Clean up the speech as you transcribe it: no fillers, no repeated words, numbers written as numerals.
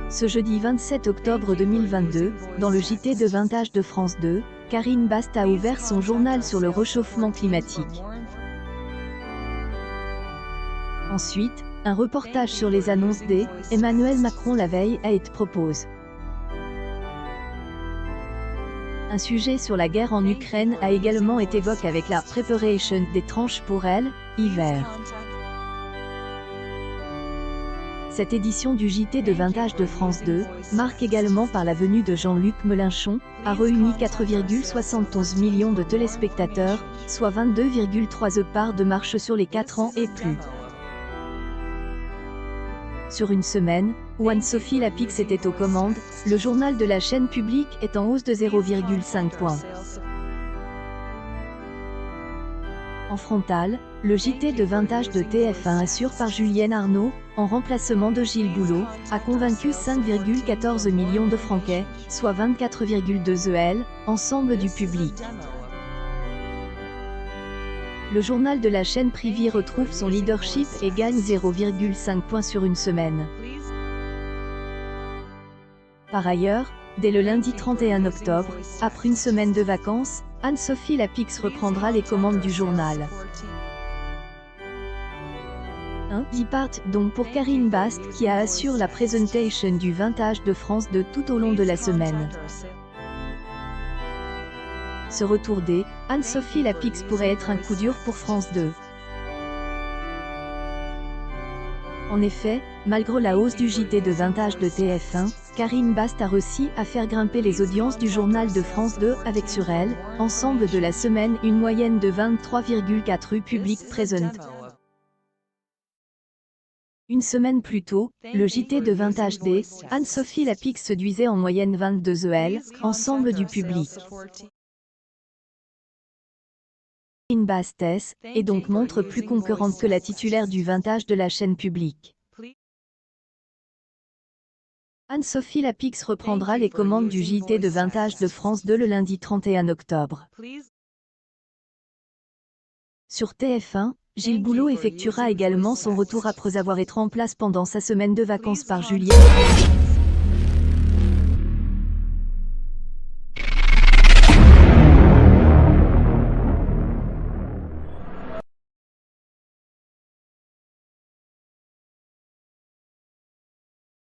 Ce jeudi 27 octobre 2022, dans le JT de 20h de France 2, Karine Bast a ouvert son journal sur le réchauffement climatique. Ensuite, un reportage sur les annonces d'Emmanuel Macron la veille a été proposé. Un sujet sur la guerre en Ukraine a également été évoqué avec la préparation des tranches pour elle, hiver. Cette édition du JT de 20h de France 2, marque également par la venue de Jean-Luc Mélenchon, a réuni 4,71 millions de téléspectateurs, soit 22,3 parts de marche sur les 4 ans et plus. Sur une semaine, où Anne-Sophie Lapix était aux commandes, le journal de la chaîne publique est en hausse de 0,5 points. En frontal, le JT de 20h de TF1 assure par Julienne Arnaud, en remplacement de Gilles Boulot, a convaincu 5,14 millions de Français, soit 24,2 EL, ensemble du public. Le journal de la chaîne privée retrouve son leadership et gagne 0,5 points sur une semaine. Par ailleurs, dès le lundi 31 octobre, après une semaine de vacances, Anne-Sophie Lapix reprendra les commandes du journal. Départ donc pour Karine Bast qui assure la présentation du 20h de France 2 tout au long de la semaine. Ce retour d'Anne-Sophie Lapix pourrait être un coup dur pour France 2. En effet, malgré la hausse du JT de 20h de TF1, Karine Bast a réussi à faire grimper les audiences du journal de France 2 avec sur elle, ensemble de la semaine une moyenne de 23,4 rues publiques présentes. Une semaine plus tôt, le JT de 20h d'Anne-Sophie Lapix séduisait en moyenne 22 EL, ensemble du public. Karine Bast est donc montre plus concurrente que la titulaire du 20h de la chaîne publique. Anne-Sophie Lapix reprendra les commandes du JT de 20h de France 2 le lundi 31 octobre. Sur TF1, Gilles Boulot effectuera également son retour après avoir été en place pendant sa semaine de vacances par Julienne.